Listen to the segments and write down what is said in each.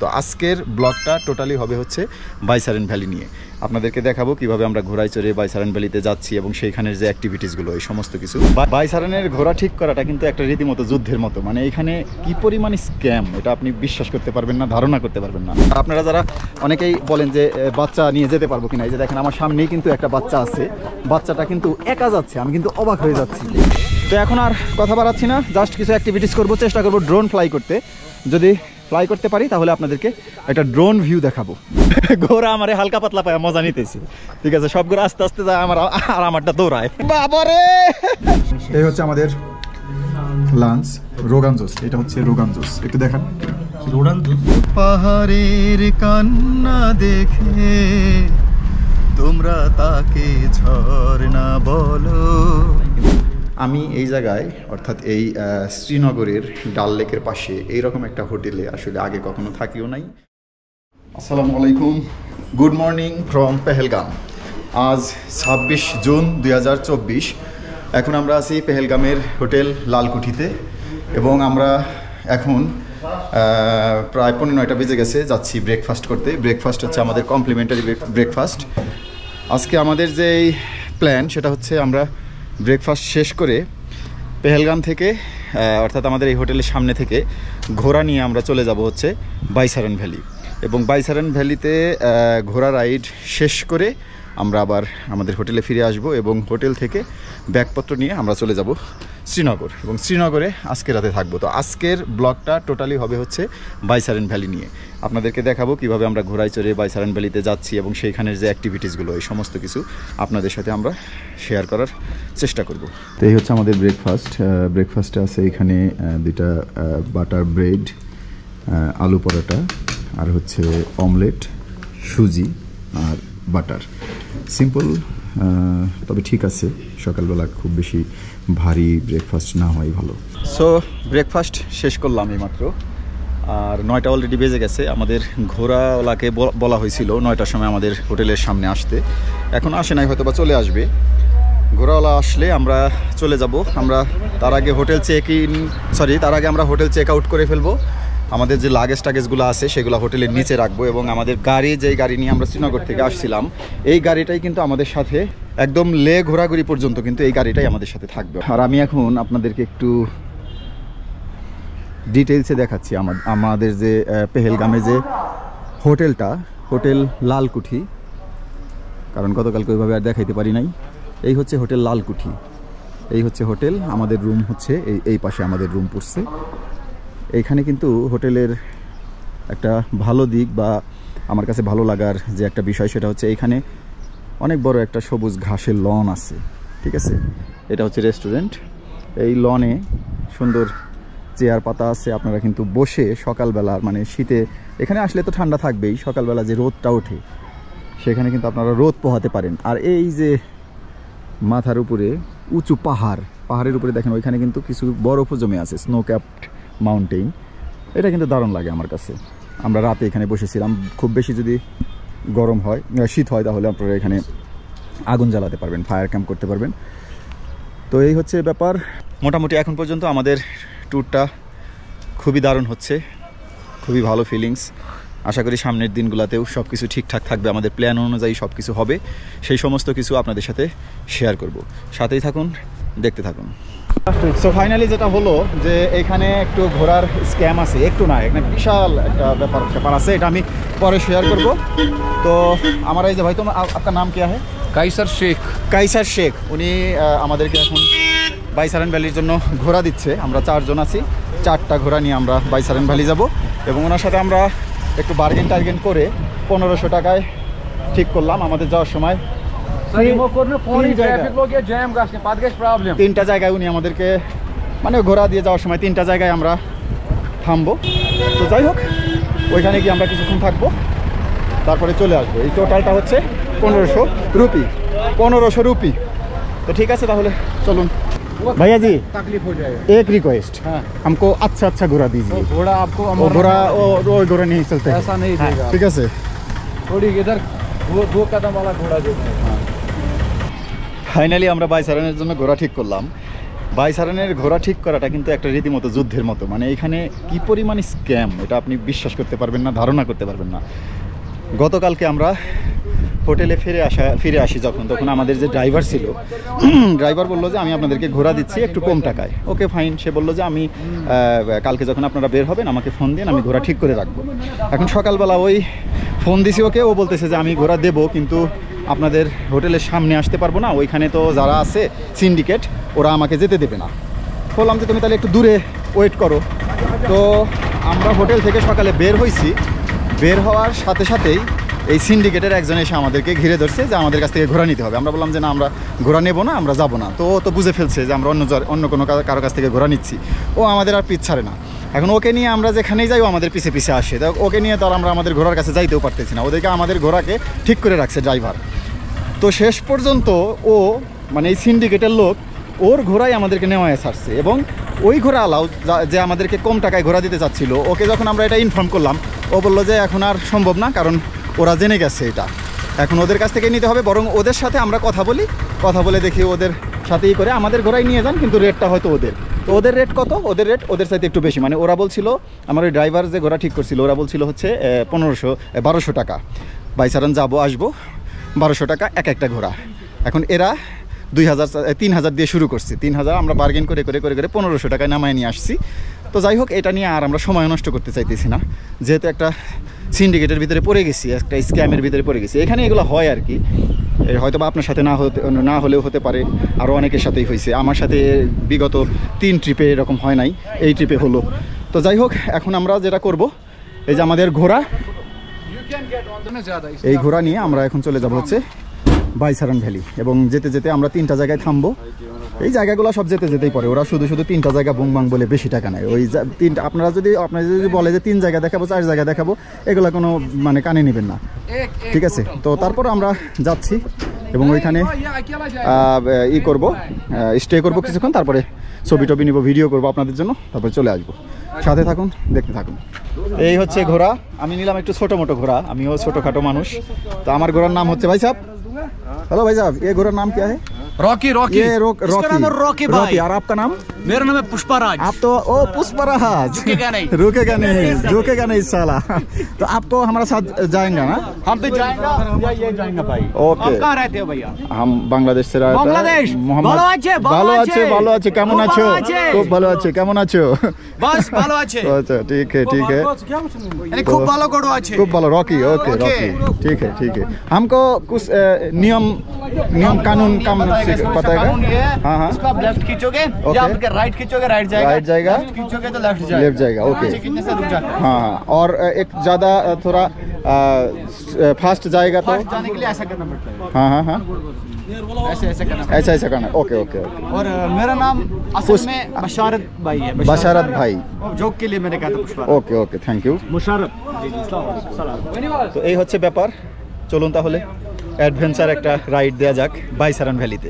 তো আজকের ব্লগটা টোটালি হবে হচ্ছে বাইসারেন ভ্যালি নিয়ে। আপনাদেরকে দেখাবো কিভাবে আমরা ঘোড়ায় চড়ে বাইসারেন ভ্যালিতে যাচ্ছি এবং সেইখানের যে অ্যাক্টিভিটিসগুলো এই সমস্ত কিছু। বাইসারেনের ঘোড়া ঠিক করাটা কিন্তু একটা রীতিমতো যুদ্ধের মতো, মানে এখানে কি পরিমাণ স্ক্যাম এটা আপনি বিশ্বাস করতে পারবেন না, ধারণা করতে পারবেন না। আপনারা যারা অনেকেই বলেন যে বাচ্চা নিয়ে যেতে পারবো কিনা, এই যে দেখেন আমার সামনেই কিন্তু একটা বাচ্চা আছে, বাচ্চাটা কিন্তু একা যাচ্ছে, আমি কিন্তু অবাক হয়ে যাচ্ছি। তো এখন আর কথা বাড়াচ্ছি না, জাস্ট কিছু অ্যাক্টিভিটিস করবো, চেষ্টা করবো ড্রোন ফ্লাই করতে। যদি ফ্লাই করতে পারি তাহলে আপনাদেরকে একটা ড্রোন ভিউ দেখাবো। ঘোড়া আমারে হালকা পাতলা পায় মজা নিতেছি, ঠিক আছে, সব ঘোড়া আস্তে আস্তে যায় আমার, আর আমারটা দৌড়ায়। বাবারে, এই হচ্ছে আমাদের লাঞ্চ, রোগান জোস। এটা হচ্ছে রোগান জোস, একটু দেখান। পাহাড়ের কান্না দেখে তোমরা তাকে ঝর্ণা বলো। আমি এই জায়গায় অর্থাৎ এই শ্রীনগরের ডাল লেকের পাশে এইরকম একটা হোটেলে আসলে আগে কখনো থাকিও নাই। আসসালামু আলাইকুম, গুড মর্নিং ফ্রম পেহেলগাম। আজ 26 জুন 2024। এখন আমরা আছি পেহেলগামের হোটেল লালকুঠিতে এবং আমরা এখন প্রায় 9:15 বেজে গেছে, যাচ্ছি ব্রেকফাস্ট করতে। ব্রেকফাস্ট হচ্ছে আমাদের কমপ্লিমেন্টারি ব্রেকফাস্ট। আজকে আমাদের যে প্ল্যান সেটা হচ্ছে আমরা ব্রেকফাস্ট শেষ করে পেহেলগাম থেকে অর্থাৎ আমাদের এই হোটেলের সামনে থেকে ঘোড়া নিয়ে আমরা চলে যাব হচ্ছে বাইসারেন ভ্যালি, এবং বাইসারেন ভ্যালিতে ঘোড়া রাইড শেষ করে আমরা আবার আমাদের হোটেলে ফিরে আসব এবং হোটেল থেকে ব্যাগপত্র নিয়ে আমরা চলে যাব শ্রীনগর, এবং শ্রীনগরে আজকে রাতে থাকবো। তো আজকের ব্লগটা টোটালি হবে হচ্ছে বাইসারেন ভ্যালি নিয়ে। আপনাদেরকে দেখাবো কিভাবে আমরা ঘোড়ায় চড়ে বাইসারেন ভ্যালিতে যাচ্ছি এবং সেইখানের যে অ্যাক্টিভিটিসগুলো এই সমস্ত কিছু আপনাদের সাথে আমরা শেয়ার করার চেষ্টা করব। তো এই হচ্ছে আমাদের ব্রেকফাস্ট। ব্রেকফাস্টে আছে এখানে 2টা বাটার ব্রেড, আলু পরোটা, আর হচ্ছে অমলেট, সুজি আর বাটার। সিম্পল, তবে ঠিক আছে, সকালবেলা খুব বেশি ভারী ব্রেকফাস্ট না হয় ভালো। সো ব্রেকফাস্ট শেষ করলাম এইমাত্র, আর 9টা অলরেডি বেজে গেছে। আমাদের ঘোড়াওয়ালাকে বলা হয়েছিল 9টার সময় আমাদের হোটেলের সামনে আসতে, এখন আসে নাই, হয়তো বা চলে আসবে। ঘোড়াওয়ালা আসলে আমরা চলে যাব। আমরা তার আগে আমরা হোটেল চেক আউট করে ফেলবো। আমাদের যে লাগেজ টাগেজগুলো আছে সেগুলো হোটেলের নিচে রাখবো, এবং আমাদের যেই গাড়ি নিয়ে আমরা শ্রীনগর থেকে আসছিলাম এই গাড়িটাই কিন্তু আমাদের সাথে একদম লে ঘোরাঘুরি পর্যন্ত কিন্তু এই গাড়িটাই আমাদের সাথে থাকবে। আর আমি এখন আপনাদেরকে একটু ডিটেলসে দেখাচ্ছি আমাদের যে পেহেলগামে যে হোটেলটা, হোটেল লালকুঠি, কারণ গতকালকে ওইভাবে আর দেখাইতে পারি নাই। এই হচ্ছে হোটেল লালকুঠি, এই হচ্ছে হোটেল। আমাদের রুম হচ্ছে এই পাশে আমাদের রুম পড়ছে। এইখানে কিন্তু হোটেলের একটা ভালো দিক বা আমার কাছে ভালো লাগার যে একটা বিষয় সেটা হচ্ছে এইখানে অনেক বড় একটা সবুজ ঘাসের লন আছে, ঠিক আছে। এটা হচ্ছে রেস্টুরেন্ট। এই লনে সুন্দর চেয়ার পাতা আছে, আপনারা কিন্তু বসে সকালবেলা, মানে শীতে এখানে আসলে তো ঠান্ডা থাকবেই, সকালবেলা যে রোদটা ওঠে সেখানে কিন্তু আপনারা রোদ পোহাতে পারেন। আর এই যে মাথার উপরে উঁচু পাহাড়ের উপরে দেখেন ওইখানে কিন্তু কিছু বরফও জমে আছে, স্নো ক্যাপড মাউন্টেন। এটা কিন্তু দারুণ লাগে আমার কাছে। আমরা রাতে এখানে বসেছিলাম। খুব বেশি যদি গরম হয়, শীত হয়, তাহলে আপনারা এখানে আগুন জ্বালাতে পারবেন, ফায়ার ক্যাম্প করতে পারবেন। তো এই হচ্ছে ব্যাপার। মোটামুটি এখন পর্যন্ত আমাদের ট্যুরটা খুবই দারুণ হচ্ছে, খুবই ভালো ফিলিংস। আশা করি সামনের দিনগুলোতেও সব কিছু ঠিকঠাক থাকবে, আমাদের প্ল্যান অনুযায়ী সব কিছু হবে। সেই সমস্ত কিছু আপনাদের সাথে শেয়ার করব, সাথেই থাকুন, দেখতে থাকুন। সো ফাইনালি যেটা হলো যে এখানে একটু ঘোরার স্ক্যাম আছে, একটু না, এখানে বিশাল একটা ব্যাপার আছে, এটা আমি পরে শেয়ার করব। তো আমার এই যে ভাই, তোমার আপনার নাম কি আছে? কাইসার শেখ। উনি আমাদেরকে এখন বাইসারেন ভ্যালির জন্য ঘোড়া দিচ্ছে। আমরা 4 জন আছি, 4টা ঘোড়া নিয়ে আমরা বাইসারেন ভ্যালি যাব, এবং ওনার সাথে আমরা একটু বার্গেন করে 1500 টাকায় ঠিক করলাম আমাদের যাওয়ার সময়। 3টা জায়গায় উনি আমাদেরকে, মানে ঘোড়া দিয়ে যাওয়ার সময় 3টা জায়গায় আমরা থামবো। তো যাই হোক, ওইখানে গিয়ে আমরা কিছুক্ষণ থাকবো, তারপরে চলে আসবো। এই টোটালটা হচ্ছে 1500 রুপি। তো ঠিক আছে, তাহলে চলুন। भैया जी तकलीफ हो जाएगा, एक रिक्वेस्ट, हमको अच्छा घोड़ा दीजिए। घोड़ा आपको घोड़ा नहीं चलते, ऐसा नहीं देगा, ठीक है। थोड़ी इधर 2 कदम वाला घोड़ा देगा। ফাইনালি আমরা বাইসারেনের জন্য ঘোড়া ঠিক করলাম। বাইসারানের ঘোড়া ঠিক করাটা কিন্তু একটা রীতিমতো যুদ্ধের মতো, মানে এখানে কি পরিমাণ স্ক্যাম এটা আপনি বিশ্বাস করতে পারবেন না, ধারণা করতে পারবেন না। গতকালকে আমরা হোটেলে ফিরে আসি তখন আমাদের যে ড্রাইভার ছিল, ড্রাইভার বললো যে আমি আপনাদেরকে ঘোরা দিচ্ছি একটু কম টাকায়। ওকে ফাইন, সে বললো যে আমি কালকে যখন আপনারা বের হবেন আমাকে ফোন দিন, আমি ঘোরা ঠিক করে রাখবো। এখন সকালবেলা ওই ফোন দিছি ওকে, ও বলতেছে যে আমি ঘোরা দেবো কিন্তু আপনাদের হোটেলের সামনে আসতে পারবো না, ওইখানে তো যারা আছে সিন্ডিকেট ওরা আমাকে যেতে দেবে না। বললাম যে তুমি তাহলে একটু দূরে ওয়েট করো। তো আমরা হোটেল থেকে সকালে বের হয়েছি, বের হওয়ার সাথে সাথেই এই সিন্ডিকেটের একজন এসে আমাদেরকে ঘিরে ধরছে যে আমাদের কাছ থেকে ঘোরা নিতে হবে। আমরা বললাম যে না, আমরা ঘোরা নেবো না, আমরা যাবো না। তো ও তো বুঝে ফেলছে যে আমরা অন্য কোনো কারো কাছ থেকে ঘোরা নিচ্ছি, ও আমাদের আর পিছ ছাড়ে না। এখন ওকে নিয়ে আমরা যেখানেই যাই ও আমাদের পিছে পিছে আসে, তা ওকে নিয়ে তো আর আমরা আমাদের ঘোড়ার কাছে যাইতেও পারতেছি না, ওদেরকে আমাদের ঘোড়াকে ঠিক করে রাখছে ড্রাইভার। তো শেষ পর্যন্ত ও মানে এই সিন্ডিকেটের লোক ওর ঘোড়াই আমাদেরকে নেওয়ায় ছাড়ছে, এবং ওই ঘোড়া আলাও যে আমাদেরকে কম টাকায় ঘোড়া দিতে চাচ্ছিল, ওকে যখন আমরা এটা ইনফর্ম করলাম ও বললো যে এখন আর সম্ভব না, কারণ ওরা জেনে গেছে এটা, এখন ওদের কাছ থেকে নিতে হবে। বরং ওদের সাথে আমরা কথা বলে দেখি ওদের সাথেই করে আমাদের ঘোড়ায় নিয়ে যান, কিন্তু রেটটা হয়তো ওদের। তো ওদের রেট কত? ওদের রেট ওদের সাথে একটু বেশি, মানে ওরা বলছিল, আমার ওই ড্রাইভার যে ঘোড়া ঠিক করছিল ওরা বলছিল হচ্ছে 1200 টাকা বাইসারান যাবো আসবো, 1200 টাকা একটা ঘোড়া। এখন এরা 3000 দিয়ে শুরু করছি, 3000 আমরা বার্গেন করে 1500 টাকায় নামায় নিয়ে আসছি। তো যাই হোক, এটা নিয়ে আর আমরা সময় নষ্ট করতে চাইতেছি না, যেহেতু একটা সিন্ডিকেটের ভিতরে পড়ে গেছি, একটা স্ক্যামের ভিতরে পড়ে গেছি। এখানে এগুলো হয় আর কি, হয়তো বা আপনার সাথে না হলেও হতে পারে, আরও অনেকের সাথেই হয়েছে। আমার সাথে বিগত 3 ট্রিপে এরকম হয় নাই, এই ট্রিপে হলো। তো যাই হোক, এখন আমরা যেটা করব, এই যে আমাদের ঘোড়া, এই ঘোড়া নিয়ে আমরা এখন চলে যাব হচ্ছে বাইসারান ভ্যালি, এবং যেতে যেতে আমরা 3টা জায়গায় থামবো। এই জায়গাগুলো সব যেতেই পড়ে, ওরা শুধু 3টা জায়গা বুংবাং বলে বেশি টাকা নেয়। ওই 3টা আপনারা যদি বলে যে 3 জায়গা দেখাবো 4 জায়গা দেখাবো, এগুলো কোনো মানে কানে নেবেন না, ঠিক আছে? তো তারপর আমরা যাচ্ছি এবং ওইখানে করব, স্টে করবো কিছুক্ষণ, তারপরে ছবি টবি নিব, ভিডিও করবো আপনাদের জন্য, তারপরে চলে আসবো। সাথে থাকুন, দেখতে থাকুন। এই হচ্ছে ঘোড়া, আমি নিলাম একটু ছোটো মোটো ঘোড়া, আমিও ছোটোখাটো মানুষ। तो हमारे घोड़ा नाम होते भाई साहब, हेलो भाई साहब, ये घोड़ा नाम क्या है? रॉकी। रॉकी, ये रॉकी भाई। और आपका नाम? मेरा नाम है पुष्पराज। आप तो पुष्पराज, रुकेगा नहीं साला। तो आपको हमारे साथ जाएंगे ना? हम भी जाएंगे, ये जाएंगे भाई। ओके, आप कहाँ रहते हो भैया? हम बांग्लादेश से रहते हैं। बांग्लादेश, ভালো আছে, কেমন আছো? খুব ভালো আছে, কেমন আছো? बस ভালো আছে। अच्छा, ठीक है खूब ভালো ঘোড়া আছে, खूब भालो। रॉकी, ओके रॉकी, ठीक है। हमको कुछ नियम कानून पता है? हाँ, इसको आप लेफ्ट खींचोगे या आप राइट खींचोगे, राइट जाएगा, लेफ्ट खींचोगे तो लेफ्ट जाएगा। ओके, कितने से रुक जाता है। हाँ, और एक ज़्यादा थोड़ा फास्ट जाएगा तो जाने के लिए ऐसा करना पड़ता है। हाँ, ऐसा करना। ओके। और मेरा नाम असल में बशारत भाई है। बशारत भाई, जोक के लिए मैंने कहा था Pushpa. Okay, thank you. Musharrat. তো এই হচ্ছে ব্যাপার, চলুন তাহলে অ্যাডভেঞ্চার একটা রাইড দেওয়া যাক বাইসারান ভ্যালিতে।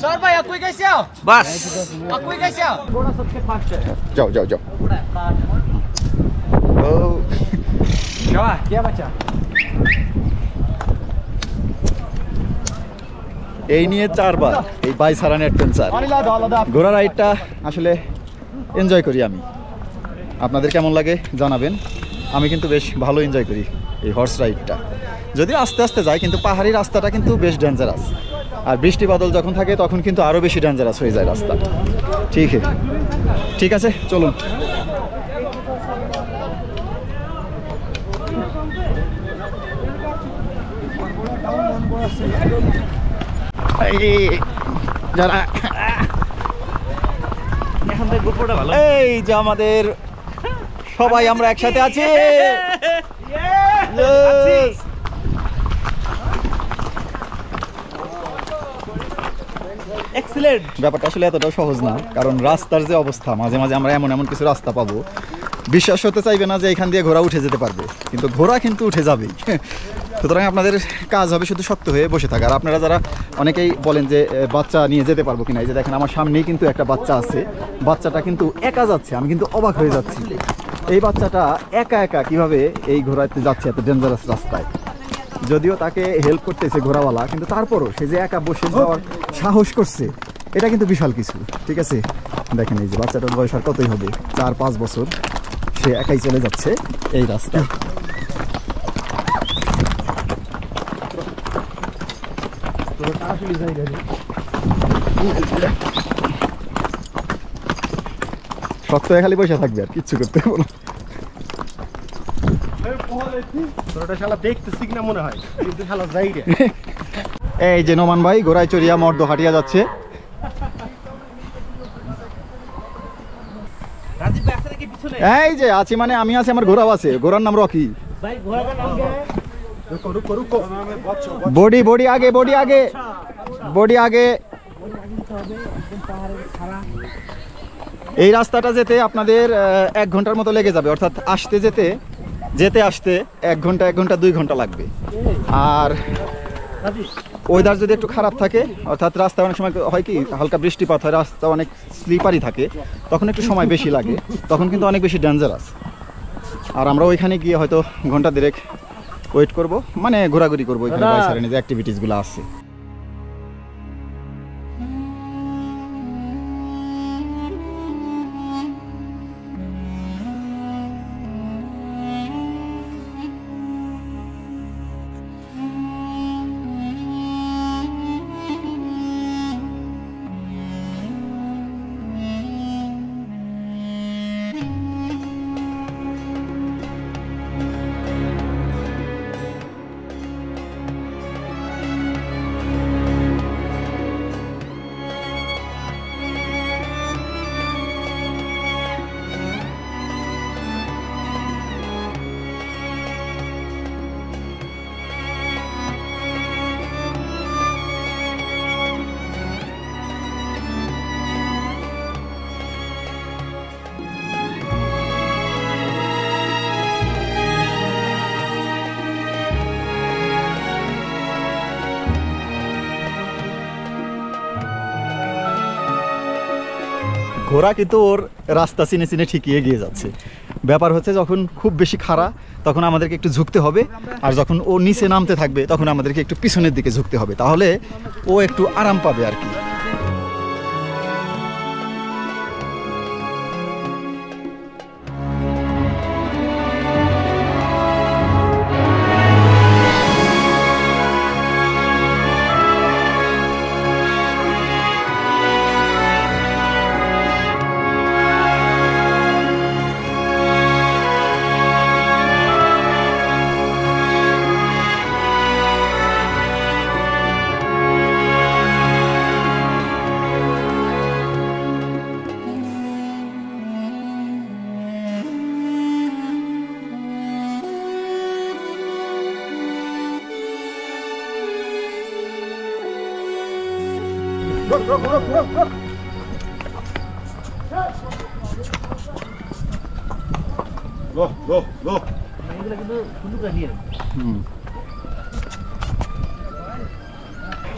सर भाई आप कोई कैसे हो? बस आप कोई कैसे हो? थोड़ा सबसे फास्ट है। যাও ও क्या बचा? এই নিয়ে 4 বার এই বাইসারান অ্যাডভেঞ্চার ঘোড়া রাইডটা আসলে এনজয় করি আমি। আপনাদের কেমন লাগে জানাবেন। আমি কিন্তু বেশ ভালো এনজয় করি এই হর্স রাইডটা, যদিও আস্তে আস্তে যায়, কিন্তু পাহাড়ি রাস্তাটা কিন্তু বেশ ডেঞ্জারাস, আর বৃষ্টি বাদল যখন থাকে তখন কিন্তু আরও বেশি ডেঞ্জারাস হয়ে যায় রাস্তা। ঠিক আছে, চলুন। এই যে আমাদের সবাই আমরা একসাথে আছি। এক্সিলেন্ট। ব্যাপারটা আসলে এতটাও সহজ না, কারণ রাস্তার যে অবস্থা, মাঝে মাঝে আমরা এমন কিছু রাস্তা পাবো বিশ্বাস হতে চাইবে না যে এখান দিয়ে ঘোড়া উঠে যেতে পারবে, কিন্তু ঘোড়া কিন্তু উঠে যাবেই। সুতরাং আপনাদের কাজ হবে শুধু শক্ত হয়ে বসে থাকা। আর আপনারা যারা অনেকেই বলেন যে বাচ্চা নিয়ে যেতে পারবো কিনা, এই যে দেখেন আমার সামনেই কিন্তু একটা বাচ্চা আছে, বাচ্চাটা কিন্তু একা যাচ্ছে, আমি কিন্তু অবাক হয়ে যাচ্ছি এই বাচ্চাটা একা কিভাবে এই ঘোড়াতে যাচ্ছে এত ডেঞ্জারাস রাস্তায়। যদিও তাকে হেল্প করতেছে ঘোড়াওয়ালা, কিন্তু তারপরও সে যে একা বসে যাওয়ার সাহস করছে, এটা কিন্তু বিশাল কিছু। ঠিক আছে, দেখেন এই যে বাচ্চাটার বয়স আর কতই হবে, 4-5 বছর, সে একাই চলে যাচ্ছে এই রাস্তা। শক্ত হয়ে খালি পয়সা থাকবে, আর কিচ্ছু করতে হবে না। এই যে নোমান ভাই ঘোড়ায় চড়িয়া মর্দ হাটিয়া যাচ্ছে। এই যে আছি মানে আমি আছি, আমার ঘোড়াও আছে, ঘোড়ার নাম রকি। বডি বডি আগে, বডি আগে, বডি আগে। এই রাস্তাটা যেতে আপনাদের 1 ঘন্টার মতো লেগে যাবে, অর্থাৎ আসতে যেতে যেতে আসতে 1 ঘন্টা 1 ঘন্টা 2 ঘন্টা লাগবে। আর ওয়েদার যদি একটু খারাপ থাকে, অর্থাৎ রাস্তা অনেক সময় হয় কি হালকা বৃষ্টিপাত হয়, রাস্তা অনেক স্লিপারি থাকে, তখন একটু সময় বেশি লাগে, তখন কিন্তু অনেক বেশি ডেঞ্জারাস। আর আমরা ওইখানে গিয়ে হয়তো ঘন্টা 2 ওয়েট করব, মানে ঘোরাঘুরি করবো, ওইখানে বাইসারের যে অ্যাক্টিভিটিসগুলো আছে। ঘোড়া কিন্তু ওর রাস্তা চিনে চিনে ঠিকই এগিয়ে যাচ্ছে। ব্যাপার হচ্ছে যখন খুব বেশি খাড়া তখন আমাদেরকে একটু ঝুঁকতে হবে, আর যখন ও নিচে নামতে থাকবে তখন আমাদেরকে একটু পিছনের দিকে ঝুঁকতে হবে, তাহলে ও একটু আরাম পাবে আর কি।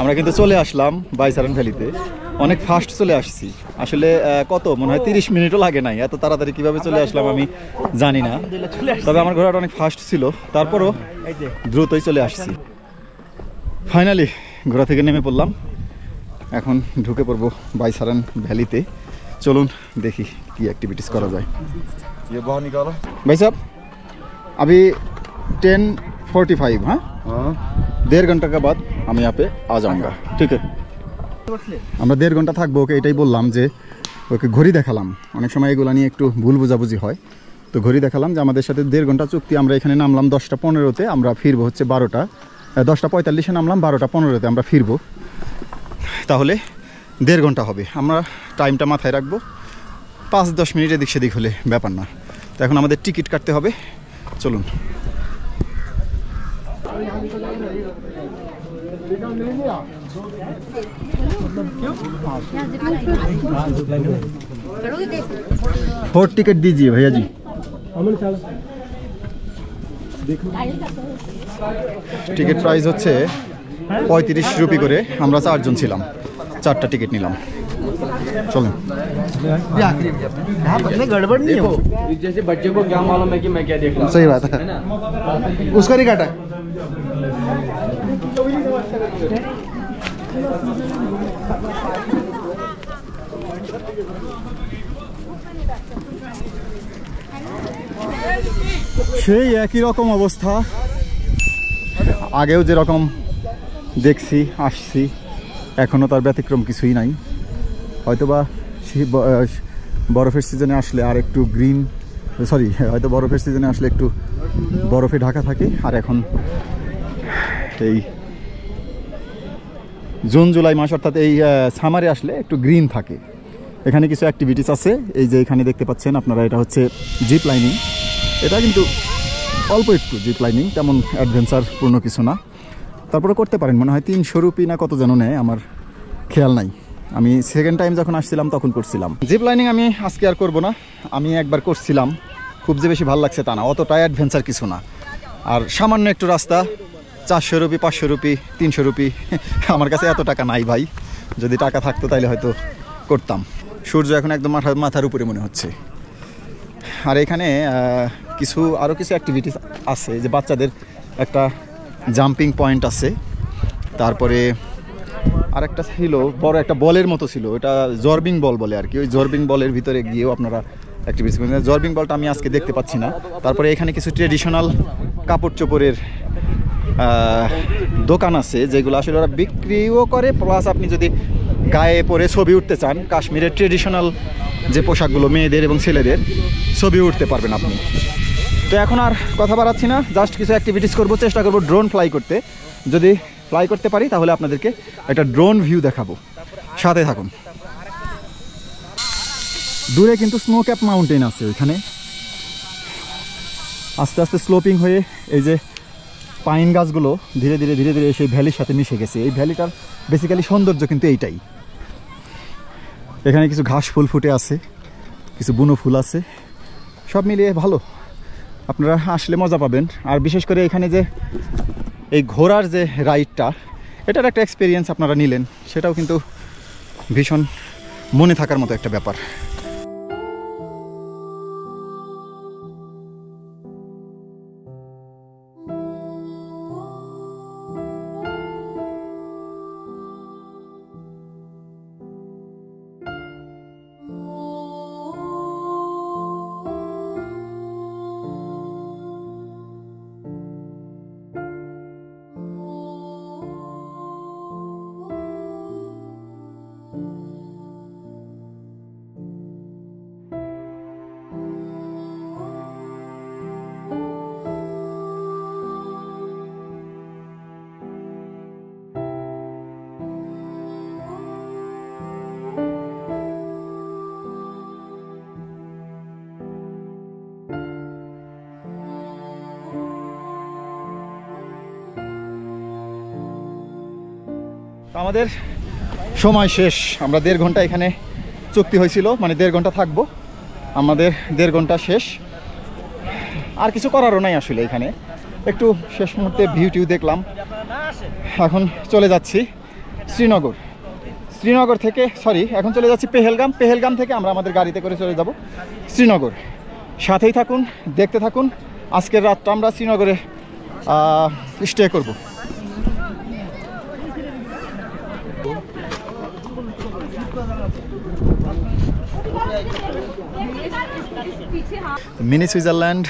আমরা কিন্তু চলে আসলাম বাইসারান ভ্যালিতে, অনেক ফাস্ট চলে আসছি। আসলে কত মনে হয় 30 মিনিটও লাগে নাই, এত তাড়াতাড়ি কিভাবে চলে আসলাম আমি জানি না, তবে আমার ঘোড়াটা অনেক ফাস্ট ছিল, তারপরও দ্রুতই চলে আসছি। ফাইনালি ঘোড়া থেকে নেমে পড়লাম, এখন ঢুকে পড়বো বাইসারান ভ্যালিতে। চলুন देखी की एक्टिविटीज करा जाए। ये बाहर निकालो भाई साहब, अभी 10:45 हाँ, 1.5 घंटा के बाद हम यहाँ पे आ जाऊँगा, ठीक है? আমরা 1.5 ঘন্টা থাকবো, ওকে এটাই বললাম যে ওকে ঘড়ি দেখালাম, অনেক সময় এগুলো নিয়ে একটু ভুল বোঝাবুঝি হয়, তো ঘড়ি দেখালাম যে আমাদের সাথে 1.5 ঘন্টা চুক্তি। আমরা এখানে নামলাম 10:15-তে, আমরা ফিরবো হচ্ছে 10:45-এ নামলাম, 12:15-তে আমরা ফিরবো, তাহলে 1.5 ঘন্টা হবে। আমরা টাইমটা মাথায় রাখবো, 5-10 মিনিট এদিক সেদিক হলে ব্যাপার না। তো এখন আমাদের টিকিট কাটতে হবে, চলুন। और टिकट दीजिए भैया जी। টিকিট প্রাইস হচ্ছে 35 রুপি করে, আমরা 4 জন ছিলাম, 4টা টিকিট নিলাম। चलो गड़बड़ नहीं हो, जैसे बच्चे को क्या मालूम है कि मैं क्या देख रहा हूँ। सही बात है, उसका नहीं काटा। সেই একই রকম অবস্থা, আগেও যেরকম দেখছি আসছি, এখনও তার ব্যতিক্রম কিছুই নাই। হয়তোবা বরফের সিজনে আসলে আর একটু গ্রিন, সরি হয়তো বরফের সিজনে আসলে একটু বরফে ঢাকা থাকে, আর এখন এই জুন জুলাই মাস অর্থাৎ এই সামারে আসলে একটু গ্রিন থাকে। এখানে কিছু অ্যাক্টিভিটিস আছে, এই যে এখানে দেখতে পাচ্ছেন আপনারা, এটা হচ্ছে জিপ লাইনিং। এটা কিন্তু অল্প একটু জিপ লাইনিং, তেমন অ্যাডভেঞ্চারপূর্ণ কিছু না, তারপরে করতে পারেন। মনে হয় 300 রুপি না কত যেন নেয়, আমার খেয়াল নাই। আমি সেকেন্ড টাইম যখন আসছিলাম তখন করছিলাম। জিপ লাইনিং আমি আজকে আর করবো না, আমি একবার করছিলাম, খুব যে বেশি ভালো লাগছে তা না, অতটাই অ্যাডভেঞ্চার কিছু না। আর সামান্য একটু রাস্তা, 400 রুপি 500 রুপি 300 রুপি, আমার কাছে এত টাকা নাই ভাই, যদি টাকা থাকতো তাহলে হয়তো করতাম। সূর্য এখন একদম মাথার উপরে মনে হচ্ছে। আর এখানে আরও কিছু অ্যাক্টিভিটিস আছে, যে বাচ্চাদের একটা জাম্পিং পয়েন্ট আছে, তারপরে আরেকটা ছিল বড় একটা বলের মতো ছিল, এটা জর্বিং বল বলে আর কি। ওই জর্বিং বলের ভিতরে গিয়েও আপনারা অ্যাক্টিভিটিস করেন। জর্বিং বলটা আমি আজকে দেখতে পাচ্ছি না। তারপরে এখানে কিছু ট্রেডিশনাল কাপড় চোপড়ের দোকান আছে, যেগুলো আসলে ওরা বিক্রিও করে, প্লাস আপনি যদি গায়ে পরে ছবি উঠতে চান, কাশ্মীরের ট্রেডিশনাল যে পোশাকগুলো মেয়েদের এবং ছেলেদের, ছবি উঠতে পারবেন আপনি। তো এখন আর কথা বাড়াচ্ছি না, জাস্ট কিছু অ্যাক্টিভিটিস করবো, চেষ্টা করবো ড্রোন ফ্লাই করতে। যদি ফ্লাই করতে পারি তাহলে আপনাদেরকে একটা ড্রোন ভিউ দেখাবো, সাথে থাকুন। দূরে কিন্তু স্নো ক্যাপ মাউন্টেন আছে ওইখানে, আস্তে আস্তে স্লোপিং হয়ে এই যে পাইন গাছগুলো ধীরে ধীরে ধীরে ধীরে সেই ভ্যালির সাথে মিশে গেছে। এই ভ্যালিটার বেসিক্যালি সৌন্দর্য কিন্তু এইটাই। এখানে কিছু ঘাস ফুল ফুটে আছে, কিছু বুনো ফুল আছে, সব মিলিয়ে ভালো, আপনারা আসলে মজা পাবেন। আর বিশেষ করে এখানে যে এই ঘোড়ার যে রাইডটা, এটার একটা এক্সপিরিয়েন্স আপনারা নিলেন, সেটাও কিন্তু ভীষণ মনে থাকার মতো একটা ব্যাপার। আমাদের সময় শেষ, আমরা 1.5 ঘন্টা এখানে চুক্তি হয়েছিল, মানে 1.5 ঘন্টা থাকবো, আমাদের 1.5 ঘন্টা শেষ। আর কিছু করারও নাই আসলে, এখানে একটু শেষ মুহূর্তে ভিউ টিউ দেখলাম। এখন চলে যাচ্ছি শ্রীনগর। শ্রীনগর থেকে এখন চলে যাচ্ছি পেহেলগাম। পেহেলগাম থেকে আমরা আমাদের গাড়িতে করে চলে যাব শ্রীনগর। সাথেই থাকুন, দেখতে থাকুন। আজকের রাতটা আমরা শ্রীনগরে স্টে করব। Mini Switzerland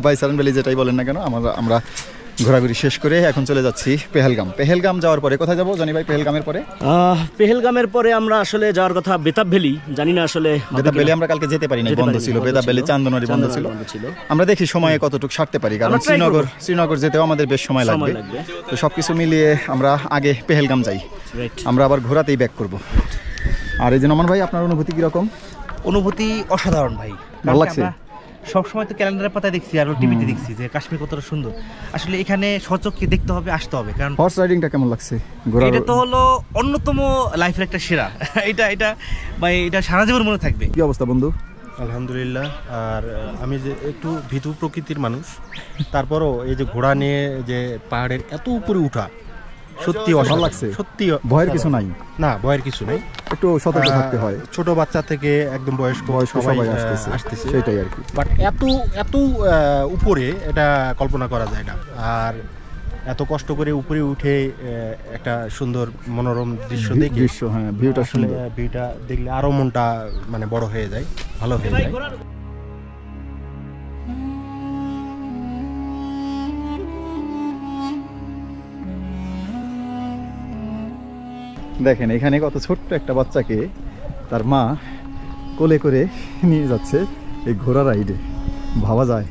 by Saran valley যেটাই বলেন না কেন, আমরা ঘোরাঘুরি শেষ করে এখন চলে যাচ্ছি পেহেলগাম। পেহেলগাম যাওয়ার পরে কোথায় যাবো জানি ভাই? পেহেলগামের পরে পেহেলগামের পরে আমরা আসলে যাওয়ার কথা বেতাব ভ্যালি, জানি না আসলে বেতাব ভ্যালি আমরা কালকে যেতে পারি না, বন্ধ ছিল। বেতাব ভ্যালি চান্দনারি বন্ধ ছিল। আমরা দেখি সময়ে কতটুকু সারতে পারি, কারণ শ্রীনগর যেতেও আমাদের বেশ সময় লাগবে। তো সবকিছু মিলিয়ে আমরা আগে পেহেলগাম যাই, আমরা আবার ঘোরাতেই ব্যাক করব। আর এই যে নমান ভাই, আপনার অনুভূতি কিরকম? অনুভূতি অসাধারণ ভাই, ভালো লাগছে। সবসময় তো ক্যালেন্ডারের পাতায় দেখছি আর টিভিতে দেখছি যে কাশ্মীর কতটা সুন্দর। আসলে এখানে সচক্ষে দেখতে হবে, আসতে হবে। কারণ হর্স রাইডিংটা কেমন লাগছে? এটা তো হলো অন্যতম লাইফের একটা সেরা। এটা ভাই, এটা সারা জীবন মনে থাকবে। কি অবস্থা বন্ধু? আলহামদুলিল্লাহ। আর আমি যে একটু ভীতু প্রকৃতির মানুষ, তারপরও এই যে ঘোড়া নিয়ে যে পাহাড়ের এত উপরে উঠা সত্যি ভালো লাগছে। সত্যি ভয়ের কিছু নাই? না, ভয়ের কিছু নেই, একটু সতর্ক থাকতে হয়। ছোট বাচ্চা থেকে একদম বয়স্ক সবাই আসতেছে, সেটাই আর কি। বাট এত উপরে এটা কল্পনা করা যায় না। আর এত কষ্ট করে উপরে উঠে একটা সুন্দর মনোরম দৃশ্য দেখে দৃশ্য, হ্যাঁ, ভিউটা আসলে সুন্দর। ভিউটা দেখলে আরো মনটা মানে বড় হয়ে যায়, ভালো হয়ে যায়। দেখেন এখানে কত ছোট্ট একটা বাচ্চাকে তার মা কোলে করে নিয়ে যাচ্ছে এই ঘোড়া রাইডে, ভাবা যায়।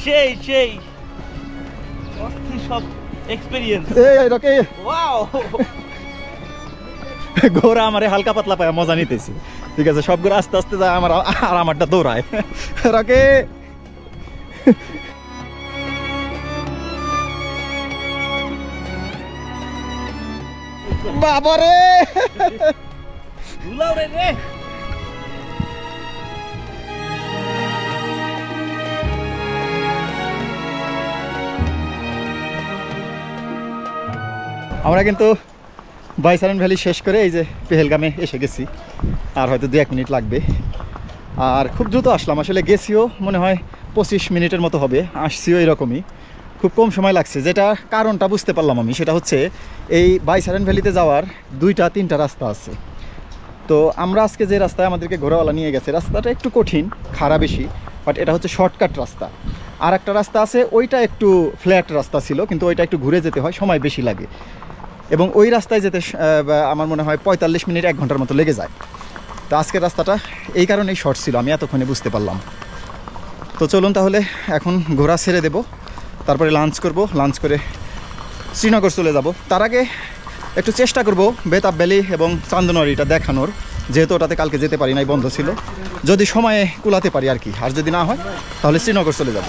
সেই সেই অস্থির সব এক্সপেরিয়েন্স। ওয়াও, ঘোড়া আমারে হালকা পাতলা পায় মজা নিতেছি, ঠিক আছে, সব ঘোড়া আস্তে আস্তে যায়, আর আমারটা দৌড়ায়। রকে বাবারে, দুলাও রে রে। আমরা কিন্তু বাইসারান ভ্যালি শেষ করে এই যে পেহেলগামে এসে গেছি, আর হয়তো 2-1 মিনিট লাগবে। আর খুব দ্রুত আসলাম, আসলে গেছিও মনে হয় 25 মিনিটের মতো হবে, আসছিও এরকমই, খুব কম সময় লাগছে। যেটা কারণটা বুঝতে পারলাম আমি, সেটা হচ্ছে এই বাইসারান ভ্যালিতে যাওয়ার 2-3টা রাস্তা আছে। তো আমরা আজকে যে রাস্তায় আমাদেরকে ঘোড়াওয়ালা নিয়ে গেছে, রাস্তাটা একটু কঠিন, খাড়া বেশি, বাট এটা হচ্ছে শর্টকাট রাস্তা। আর একটা রাস্তা আছে, ওইটা একটু ফ্ল্যাট রাস্তা ছিল, কিন্তু ওইটা একটু ঘুরে যেতে হয়, সময় বেশি লাগে, এবং ওই রাস্তায় যেতে আমার মনে হয় 45 মিনিট 1 ঘন্টার মতো লেগে যায়। তো আজকের রাস্তাটা এই কারণেই শর্ট ছিল, আমি এতক্ষণে বুঝতে পারলাম। তো চলুন তাহলে এখন ঘোড়া ছেড়ে দেব, তারপরে লাঞ্চ করব, লাঞ্চ করে শ্রীনগর চলে যাব। তার আগে একটু চেষ্টা করব বেতাব ভ্যালি এবং চান্দনওয়ারিটা দেখানোর, যেহেতু ওটাতে কালকে যেতে পারি নাই, বন্ধ ছিল, যদি সময়ে কুলাতে পারি আর কি, আর যদি না হয় তাহলে শ্রীনগর চলে যাব।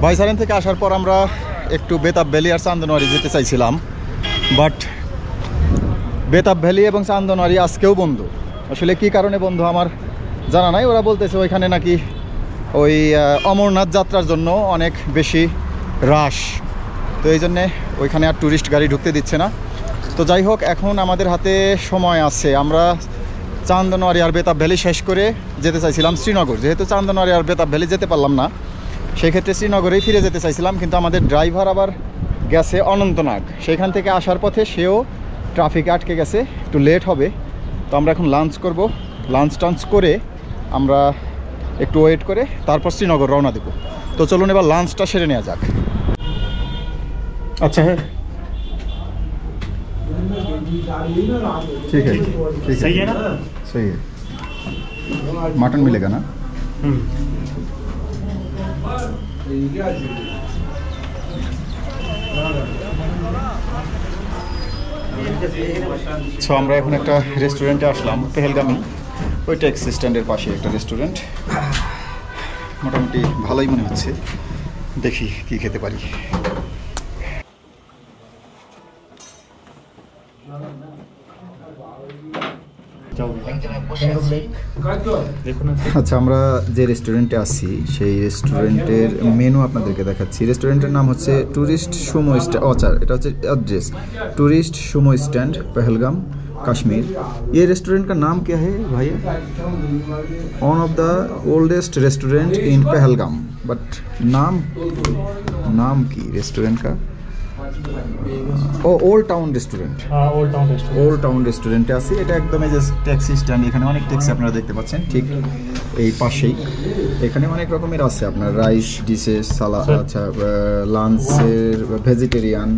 বাইসারান থেকে আসার পর আমরা একটু বেতাব ভ্যালি আর চান্দনওয়ারি যেতে চাইছিলাম, বাট বেতাব ভ্যালি এবং চান্দনওয়ারি আজকেও বন্ধ। আসলে কি কারণে বন্ধ আমার জানা নাই, ওরা বলতেছে ওইখানে নাকি ওই অমরনাথ যাত্রার জন্য অনেক বেশি রাশ, তো এই জন্যে ওইখানে আর ট্যুরিস্ট গাড়ি ঢুকতে দিচ্ছে না। তো যাই হোক, এখন আমাদের হাতে সময় আছে, আমরা চান্দনওয়ারি আর বেতাব ভ্যালি শেষ করে যেতে চাইছিলাম শ্রীনগর। যেহেতু চান্দনওয়ারি আর বেতাব ভ্যালি যেতে পারলাম না, সেক্ষেত্রে শ্রীনগরেই ফিরে যেতে চাইছিলাম, কিন্তু আমাদের ড্রাইভার আবার গেছে অনন্তনাগ, সেখান থেকে আসার পথে সেও ট্রাফিকে আটকে গেছে, একটু লেট হবে। তো আমরা এখন লাঞ্চ করব, লাঞ্চ টাঞ্চ করে আমরা একটু ওয়েট করে তারপর শ্রীনগর রওনা দেব। তো চলুন এবার লাঞ্চটা সেরে নেওয়া যাক। আচ্ছা, হ্যাঁ ठीक है, ठीक है, सही है ना? सही है। मटन मिलेगा ना? সো আমরা এখন একটা রেস্টুরেন্টে আসলাম, পেহেলগামে, ওই ট্যাক্সি স্ট্যান্ডের পাশে একটা রেস্টুরেন্ট, মোটামুটি ভালোই মনে হচ্ছে, দেখি কি খেতে পারি। আচ্ছা, আমরা যে রেস্টুরেন্টে আছি সেই রেস্টুরেন্টের মেনু আপনাদেরকে দেখাচ্ছি। রেস্টুরেন্টের নাম হচ্ছে टूरिस्ट सुमो स्टैंड, এটা হচ্ছে address, tourist Sumo stand Pahalgam Kashmir. ये रेस्टोरेंट का नाम क्या है भाई? One of the oldest restaurant in Pahalgam, but नाम की रेस्टोरेंट का old town restaurant, old town রেস্টুরেন্টে আছি। এটা একদম এই যে ট্যাক্সি স্ট্যান্ড, এখানে অনেক ট্যাক্সি আপনারা দেখতে পাচ্ছেন, ঠিক এই পাশেই। এখানে অনেক রকমের আছে আপনার রাইস ডিশেস, সালাদ, আচ্ছা লাঞ্চের ভেজিটেরিয়ান,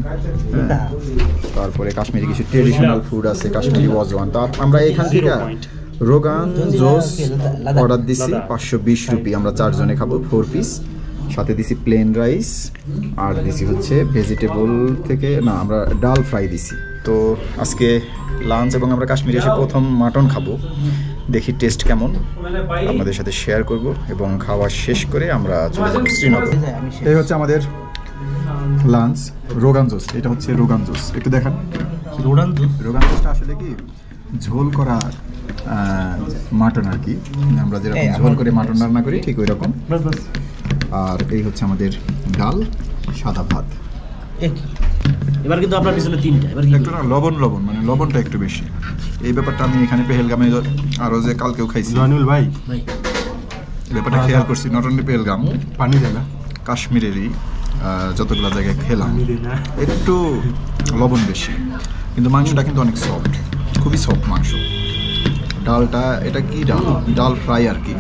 তারপরে কাশ্মীরি কিছু ট্রেডিশনাল ফুড আছে, কাশ্মীরি ওয়াজওয়ান। তো আমরা এখান থেকে রোগান জোস অর্ডার দিছি 520 রুপি, আমরা 4 জনে খাবো, 4 পিস, সাথে দিছি প্লেন রাইস, আর দিছি হচ্ছে ভেজিটেবল থেকে না, আমরা ডাল ফ্রাই দিছি। তো আজকে লাঞ্চ এবং আমরা কাশ্মীরে এসে প্রথম মাটন খাবো, দেখি টেস্ট কেমন, আপনাদের সাথে শেয়ার করব, এবং খাওয়া শেষ করে আমরা চলে যাবো শ্রীনগর। এই হচ্ছে আমাদের লাঞ্চ, রোগান জোস, এটা হচ্ছে রোগান জোস, একটু দেখান। রোগান জোসটা আসলে কি ঝোল করা মাটন আর কি, আমরা যেরকম ঝোল করে মাটন রান্না করি ঠিক ওই রকম। আর এই হচ্ছে আমাদের ডাল, সাদা ভাত। এবার কিন্তু আপনার পিছনে 3টা। এবার একটু না লবণ মানে লবণটা একটু বেশি। এই ব্যাপারটা আমি এখানে পেহেলগামে আরও যে কালকেও খাইছি, জয়নুল ভাই ভাই ব্যাপারটা খেয়াল করছি। নট অনলি পেহেলগাম, পানি দেয় না, কাশ্মীরেরই যতগুলো জায়গায় খেলাম একটু লবণ বেশি, কিন্তু মাংসটা কিন্তু অনেক সফট, খুবই সফট মাংস। ডালটা এটা কি ডাল, ডাল ফ্রাই আর কি।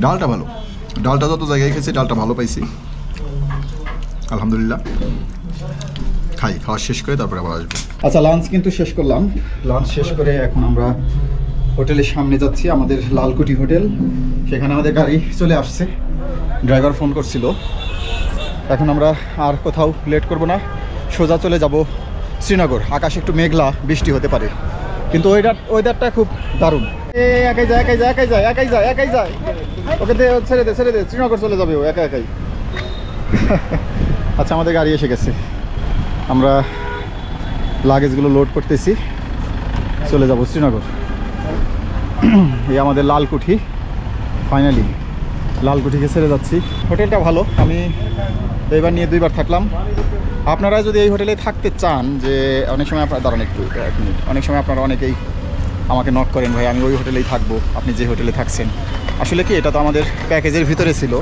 ডালটা ভালো, ডালটা যত জায়গায় খেয়েছি ডালটা ভালো পাইছি, আলহামদুলিল্লাহ। খাওয়া শেষ করে তারপরে আবার আসবো। আচ্ছা, লাঞ্চ কিন্তু শেষ করলাম। লাঞ্চ শেষ করে এখন আমরা হোটেলের সামনে যাচ্ছি, আমাদের লালকুটি হোটেল। সেখানে আমাদের গাড়ি চলে আসছে, ড্রাইভার ফোন করছিল। এখন আমরা আর কোথাও লেট করব না, সোজা চলে যাব শ্রীনগর। আকাশ একটু মেঘলা, বৃষ্টি হতে পারে, কিন্তু ওয়েদারটা খুব দারুণ। একাই যায়। ওকে ছেড়ে দে, শ্রীনগর চলে যাবে ও একাই। আচ্ছা, আমাদের গাড়ি এসে গেছে, আমরা লাগেজগুলো লোড করতেছি, চলে যাব শ্রীনগর। এই আমাদের লালকুঠি, ফাইনালি লালকুঠিকে ছেড়ে যাচ্ছি। হোটেলটা ভালো, আমি এবার নিয়ে 2বার থাকলাম। আপনারা যদি এই হোটেলে থাকতে চান, যে অনেক সময় আপনারা দাঁড়ান একটু 1 মিনিট, অনেক সময় আপনারা অনেকেই আমাকে নক করেন, ভাই আমি ওই হোটেলেই থাকবো, আপনি যে হোটেলে থাকছেন। আসলে কি, এটা তো আমাদের প্যাকেজের ভিতরে ছিল।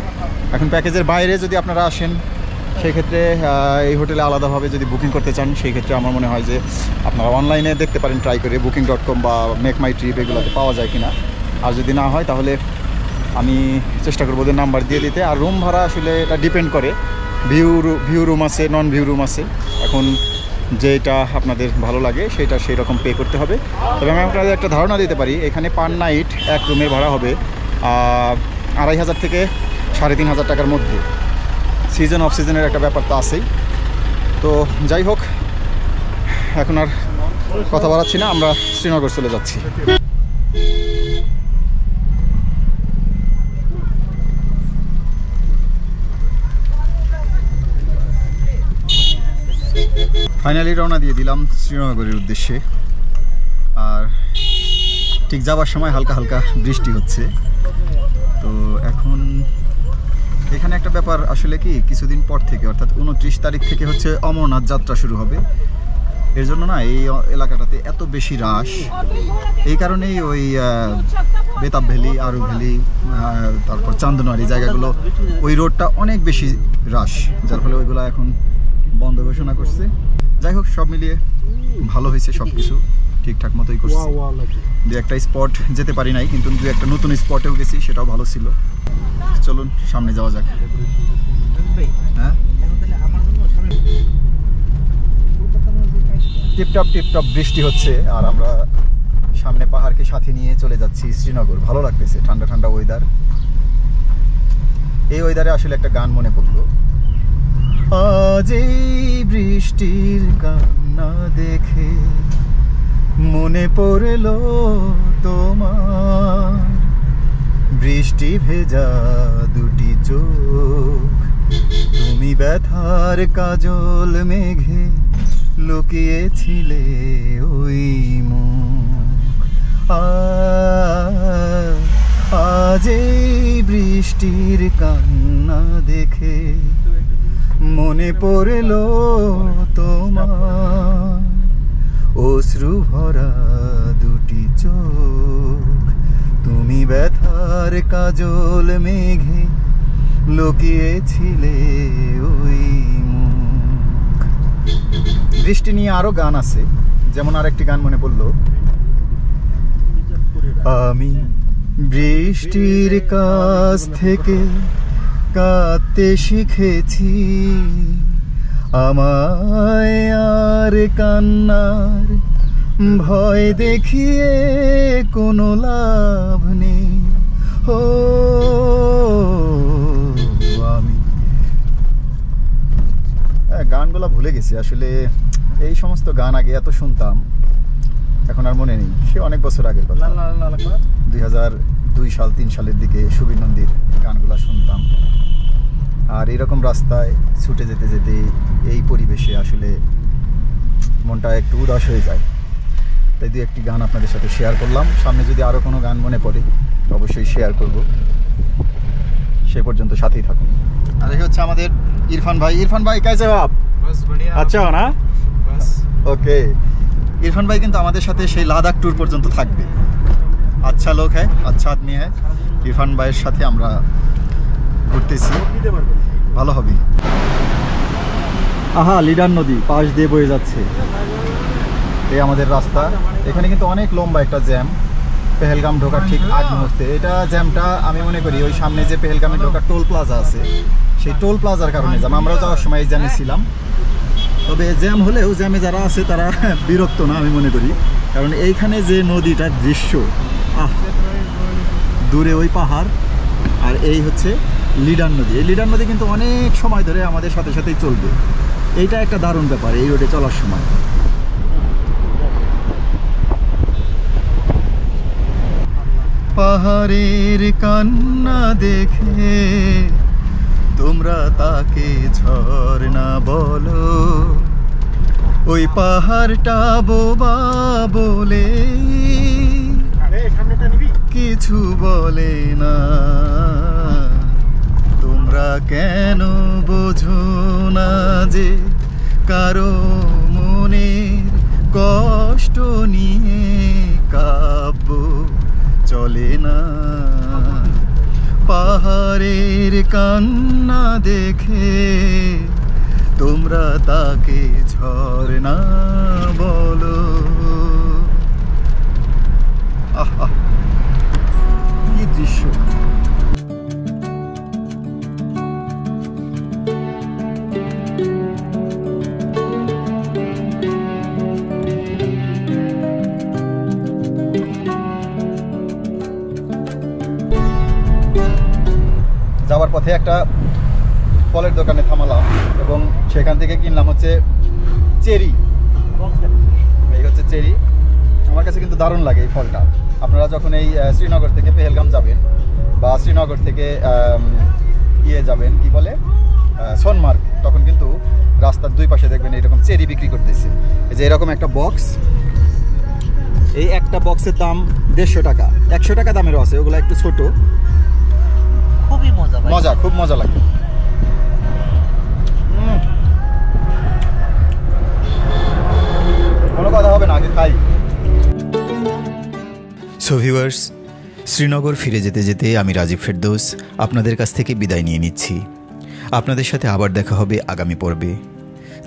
এখন প্যাকেজের বাইরে যদি আপনারা আসেন, সেই ক্ষেত্রে এই হোটেলে আলাদাভাবে যদি বুকিং করতে চান, সেই ক্ষেত্রে আমার মনে হয় যে আপনারা অনলাইনে দেখতে পারেন, ট্রাই করে booking.com বা মেক মাই ট্রিপ এগুলোতে পাওয়া যায় কিনা। আর যদি না হয় তাহলে আমি চেষ্টা করবো ওদের নাম্বার দিয়ে দিতে। আর রুম ভাড়া আসলে এটা ডিপেন্ড করে, ভিউ রুম আছে, নন ভিউ রুম আছে। এখন যেটা আপনাদের ভালো লাগে সেটা সেই রকম পে করতে হবে। তবে আমি আপনাদের একটা ধারণা দিতে পারি, এখানে পার নাইট এক রুমের ভাড়া হবে 2500 থেকে 3500 টাকার মধ্যে। সিজন অফ সিজনের একটা ব্যাপার তো আছেই। তো যাই হোক, এখন আর কথা বাড়াচ্ছি না, আমরা শ্রীনগর চলে যাচ্ছি। ফাইনালি রওনা দিয়ে দিলাম শ্রীনগরের উদ্দেশ্যে। আর ঠিক যাবার সময় হালকা হালকা বৃষ্টি হচ্ছে। তো এখন এখানে একটা ব্যাপার আসলে কি, কিছুদিন পর থেকে অর্থাৎ 29 তারিখ থেকে হচ্ছে অমরনাথ যাত্রা শুরু হবে। এর জন্য না এই এলাকাটাতে এত বেশি রাশ, এই কারণেই ওই বেতাব ভ্যালি, আরু ভ্যালি, তারপর চান্দনারি জায়গাগুলো, ওই রোডটা অনেক বেশি রাশ, যার ফলে ওইগুলো এখন বন্ধ ঘোষণা করছে। যাই হোক, সব মিলিয়ে ভালো হয়েছে, সব কিছু ঠিকঠাক মতোই করছে। 2-1টা স্পট যেতে পারি নাই, কিন্তু 2-1টা নতুন স্পটেও গেছি, সেটাও ভালো ছিল। চলুন সামনে যাওয়া যাক। হ্যাঁ, টিপটপ বৃষ্টি হচ্ছে, আর আমরা সামনে পাহাড়কে সাথে নিয়ে চলে যাচ্ছি শ্রীনগর। ভালো লাগতেছে, ঠান্ডা ঠান্ডা ওয়েদার। এই ওয়েদারে আসলে একটা গান মনে পড়লো, আজ এই বৃষ্টির কান্না দেখে মনে পড়লো তোমার, বৃষ্টি ভেজা দুটি চোখ, তুমি ব্যথার কাজল মেঘে লুকিয়েছিলে ওই মুখ। আজ এই বৃষ্টির কান্না দেখে মনে পড়লো তোমার, অশ্রু ভরা দুটি চোখ, তুমি ব্যথার কাজল মেঘে লুকিয়েছিলে ওই মুখ। বৃষ্টি নিয়ে আরো গান আছে, যেমন আরেকটি গান মনে পড়লো, আমি বৃষ্টির কাছ থেকে কাঁদতে শিখেছি, আমায় আর কান্নার ভয় দেখিয়ে কোনো লাভ নেই। ও আমি গানগুলো ভুলে গেছি আসলে। এই সমস্ত গান আগে এত শুনতাম, এখন আর মনে নেই। সে অনেক বছর আগের কথা, 2002-3 সালের দিকে সুবীর নন্দীর গানগুলো শুনতাম। আর এরকম রাস্তায় ছুটে যেতে যেতে এই পরিবেশে আসলে মনটা একটু উদাস হয়ে যায়। তাই 2-1টি গান আপনাদের সাথে শেয়ার করলাম। সামনে যদি আরও কোনো গান মনে পড়ে অবশ্যই শেয়ার করব। সে পর্যন্ত সাথেই থাকুন। আর এই হচ্ছে আমাদের ইরফান ভাই। ইরফান ভাই कैसे हो आप? बस बढ़िया। अच्छा हो ना? बस ওকে, ইরফান ভাই কিন্তু আমাদের সাথে সেই লাদাখ ট্যুর পর্যন্ত থাকবে। আচ্ছা লোক হ্যাঁ, আচ্ছা আদমি হ্যাঁ। ইরফান ভাইয়ের সাথে আমরা ঘুরতেছি, ভালো হবে। আহা, লিডার নদী পাশ দিয়ে বয়ে যাচ্ছে, এই আমাদের রাস্তা। এখানে কিন্তু অনেক লম্বা একটা জ্যাম, পেহেলগাম ঢোকার ঠিক আগ মুহূর্তে। এটা জ্যামটা আমি মনে করি ওই সামনে যে পেহেলগামে ঢোকার টোল প্লাজা আছে, সেই টোল প্লাজার কারণে জ্যাম। আমরাও যাওয়ার সময় এই জ্যামে ছিলাম, তবে জ্যাম হলেও জ্যামে যারা আছে তারা বিরক্ত না আমি মনে করি, কারণ এইখানে যে নদীটার দৃশ্য, দূরে ওই পাহাড়, আর এই হচ্ছে লিডার নদী। এই লিডার নদী কিন্তু অনেক সময় ধরে আমাদের সাথে সাথেই চলবে। এইটা একটা দারুণ ব্যাপার এই রোডে চলার সময়। পাহাড়ের কান্না দেখে তোমরা তাকে ঝরনা বলো, ওই পাহাড়টা বোবা বলে কিছু বলে না। তোমরা কেন বোঝো না যে কারো মনের কষ্ট নিয়ে কাব্য চলে না। পাহাড়ের কান্না দেখে তোমরা তাকে ঝরনা বলো। আহা, কি দৃশ্য! যাওয়ার পথে একটা ফলের দোকানে থামালাম এবং সেখান থেকে কিনলাম হচ্ছে চেরি। এই হচ্ছে চেরি। আমার কাছে কিন্তু দারুণ লাগে এই ফলটা। আপনারা যখন এই শ্রীনগর থেকে পেহেলগাম যাবেন বা শ্রীনগর থেকে যাবেন কি বলে সোনমার্গ, তখন কিন্তু রাস্তার দুই পাশে দেখবেন এইরকম চেরি বিক্রি করতেছে। এই যে এরকম একটা বক্স, এই একটা বক্সের দাম 150 টাকা, 100 টাকা দামেরও আছে, ওগুলো একটু ছোট। খুবই মজা, খুব মজা লাগে। কোনো কথা হবে না, আগে খাই। সো ভিউয়ার্স, শ্রীনগর ফিরে যেতে যেতে আমি রাজীব ফেরদৌস আপনাদের কাছ থেকে বিদায় নিয়ে নিচ্ছি। আপনাদের সাথে আবার দেখা হবে আগামী পর্বে।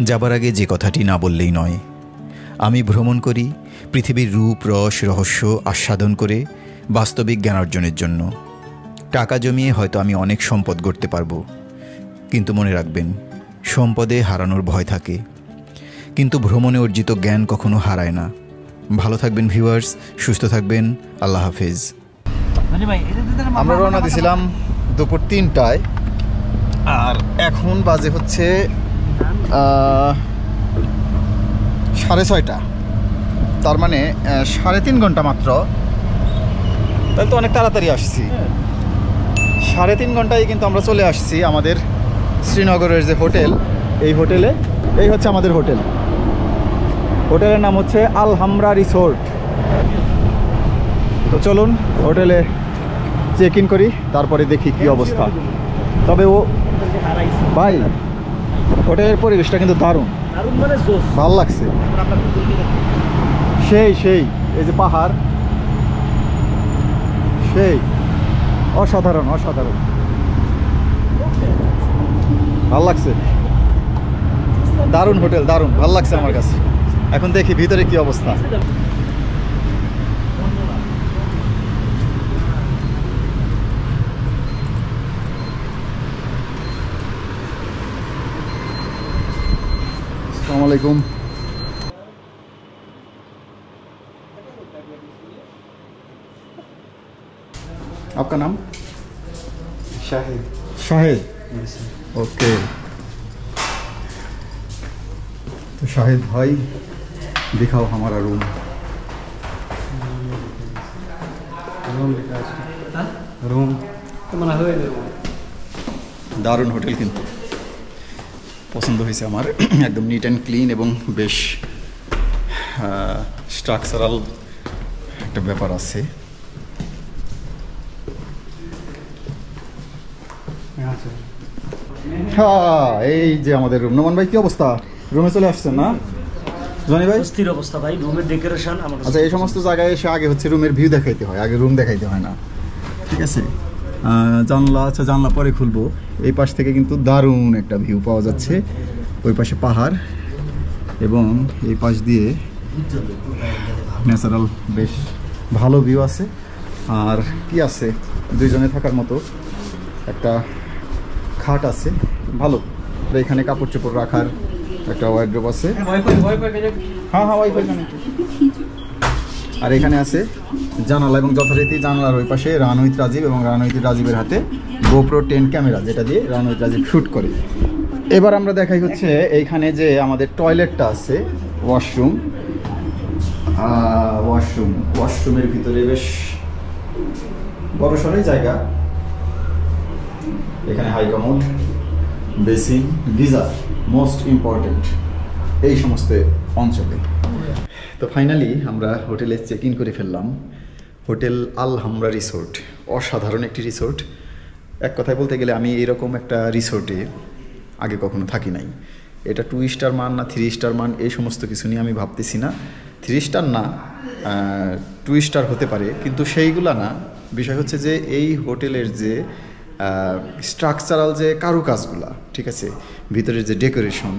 যাবার আগে যে কথাটি না বললেই নয়, আমি ভ্রমণ করি পৃথিবীর রূপ রস রহস্য আস্বাদন করে বাস্তবিক জ্ঞান অর্জনের জন্য। টাকা জমিয়ে হয়তো আমি অনেক সম্পদ গড়তে পারবো, কিন্তু মনে রাখবেন সম্পদে হারানোর ভয় থাকে, কিন্তু ভ্রমণে অর্জিত জ্ঞান কখনো হারায় না। ভালো থাকবেন ভিউয়ার্স, সুস্থ থাকবেন, আল্লাহ হাফেজ। আমরা রওনা দিয়েছিলাম দুপুর 3টায়, আর এখন বাজে হচ্ছে 6:30। তার মানে 3.5 ঘন্টা মাত্র। তাহলে তো অনেক তাড়াতাড়ি আসছি। 3.5 ঘন্টায় কিন্তু আমরা চলে আসছি আমাদের শ্রীনগরের যে হোটেল, এই হোটেলে। এই হচ্ছে আমাদের হোটেল। হোটেলের নাম হচ্ছে আলহামরা রিসোর্ট। তো চলুন হোটেলে চেক ইন করি, তারপরে দেখি কি অবস্থা। তবে ও ভাই, হোটেলের পরিবেশটা কিন্তু দারুণ, ভালো লাগছে। সেই এই যে পাহাড়, সেই অসাধারণ ভাল লাগছে। দারুণ হোটেল, দারুণ ভাল লাগছে আমার কাছে। এখন দেখি ভিতরে কি অবস্থা। अस्सलाम वालेकुम। आपका नाम? शाहिद। शाहिद, ओके। तो शाहिद भाई दिखाओ हमारा रूम। रूम दारुण होटेल किन्तु পছন্দ হয়েছে আমার। একদম নিট অ্যান্ড ক্লিন এবং বেশ স্ট্রাকচারাল একটা ব্যাপার আছে। হ্যাঁ, এই যে আমাদের রুম। নোমান ভাই কি অবস্থা? রুমে চলে আসছেন না জনি ভাই? স্থির অবস্থা ভাই, রুমের ডেকোরেশন আমার। আচ্ছা, এই সমস্ত জায়গায় এসে আগে হচ্ছে রুমের ভিউ দেখাইতে হয়, আগে রুম দেখাইতে হয় না, ঠিক আছে? জানলা আছে, জানলা পরে খুলবো। এই পাশ থেকে কিন্তু দারুণ একটা ভিউ পাওয়া যাচ্ছে, ওই পাশে পাহাড় এবং এই পাশ দিয়ে ন্যাচারাল বেশ ভালো ভিউ আছে। আর কি আছে, দুইজনে থাকার মতো একটা খাট আছে, ভালো। এখানে কাপড় চোপড় রাখার একটা ওয়ার্ড্রোব আছে। হ্যাঁ হ্যাঁ, ওয়াইফাই কানেক্ট। আর এখানে আছে জানালা এবং যথারীতি জানালার ওই পাশে রান উইথ রাজীব এবং রান উইথ রাজীবের হাতে গোপ্রো 10 ক্যামেরা, যেটা দিয়ে রান উইথ রাজীব শ্যুট করে। এবার আমরা দেখাই হচ্ছে এইখানে যে আমাদের টয়লেটটা আছে, ওয়াশরুমের ভিতরে বেশ বড় সড়ই জায়গা। এখানে high commode, basin, geyser, most important এই সমস্ত অঞ্চলে। তো ফাইনালি আমরা হোটেলে চেক ইন করে ফেললাম। হোটেল আলহামরা রিসোর্ট, অসাধারণ একটি রিসোর্ট। এক কথায় বলতে গেলে আমি এরকম একটা রিসোর্টে আগে কখনো থাকি নাই। এটা 2 স্টার মান না 3 স্টার মান এই সমস্ত কিছু নিয়ে আমি ভাবতেছি না। 3 স্টার না, 2 স্টার হতে পারে, কিন্তু সেইগুলা না। বিষয় হচ্ছে যে এই হোটেলের যে স্ট্রাকচারাল যে কারুকাজগুলা, ঠিক আছে, ভিতরের যে ডেকোরেশন,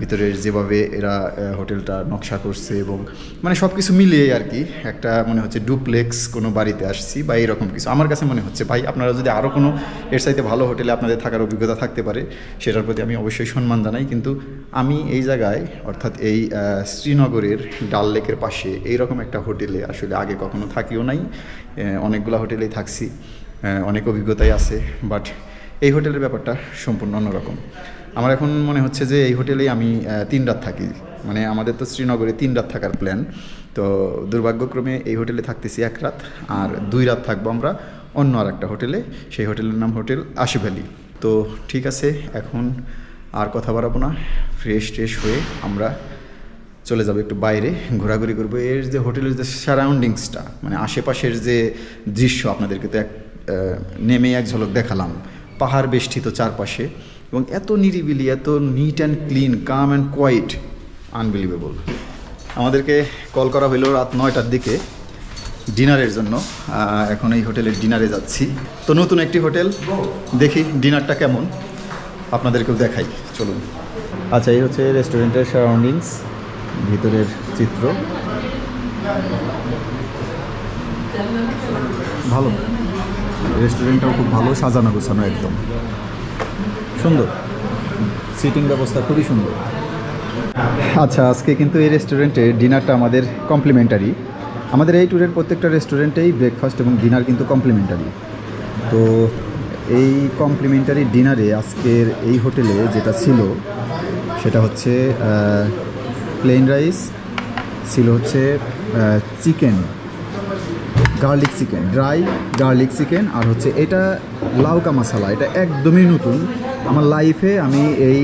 ভিতরের যেভাবে এরা হোটেলটা নকশা করছে এবং মানে সব কিছু মিলিয়ে আর কি একটা মনে হচ্ছে ডুপ্লেক্স কোনো বাড়িতে আসছি বা এরকম কিছু আমার কাছে মনে হচ্ছে। ভাই, আপনারা যদি আরও কোনো এর চাইতে ভালো হোটেলে আপনাদের থাকার অভিজ্ঞতা থাকতে পারে, সেটার প্রতি আমি অবশ্যই সম্মান জানাই। কিন্তু আমি এই জায়গায়, অর্থাৎ এই শ্রীনগরের ডাল লেকের পাশে এইরকম একটা হোটেলে আসলে আগে কখনো থাকিও নাই। অনেকগুলো হোটেলেই থাকছি, অনেক অভিজ্ঞতাই আছে, বাট এই হোটেলের ব্যাপারটা সম্পূর্ণ অন্যরকম। আমার এখন মনে হচ্ছে যে এই হোটেলেই আমি 3 রাত থাকি। মানে আমাদের তো শ্রীনগরে 3 রাত থাকার প্ল্যান, তো দুর্ভাগ্যক্রমে এই হোটেলে থাকতেছি 1 রাত, আর 2 রাত থাকবো আমরা অন্য আর একটা হোটেলে। সেই হোটেলের নাম হোটেল আশি ভ্যালি। তো ঠিক আছে, এখন আর কথা বাড়াবো না, ফ্রেশ হয়ে আমরা চলে যাবো একটু বাইরে, ঘোরাঘুরি করবো। এর যে হোটেলের যে সারাউন্ডিংসটা, মানে আশেপাশের যে দৃশ্য আপনাদেরকে তো নেমে এক ঝলক দেখালাম। পাহাড় বেষ্টিত চারপাশে এবং এত নিরিবিলি, এত neat and clean, calm and quiet, unbelievable. আমাদেরকে কল করা হলো রাত 9টার দিকে ডিনারের জন্য। এখন এই হোটেলের ডিনারে যাচ্ছি। তো নতুন একটি হোটেল, দেখি ডিনারটা কেমন, আপনাদেরকেও দেখাই, চলুন। আচ্ছা, এই হচ্ছে রেস্টুরেন্টের সারাউন্ডিংস, ভিতরের চিত্র। ভালো, রেস্টুরেন্টটাও খুব ভালো, সাজানো গোছানো, একদম সুন্দর, সিটিং ব্যবস্থা খুবই সুন্দর। আচ্ছা, আজকে কিন্তু এই রেস্টুরেন্টে ডিনারটা আমাদের কমপ্লিমেন্টারি। আমাদের এই ট্যুরের প্রত্যেকটা রেস্টুরেন্টেই ব্রেকফাস্ট এবং ডিনার কিন্তু কমপ্লিমেন্টারি। তো এই কমপ্লিমেন্টারি ডিনারে আজকের এই হোটেলে যেটা ছিল সেটা হচ্ছে প্লেন রাইস, ছিল হচ্ছে chicken, garlic chicken, dry garlic chicken, আর হচ্ছে এটা লাউকা মশলা। এটা একদমই নতুন আমার লাইফে, আমি এই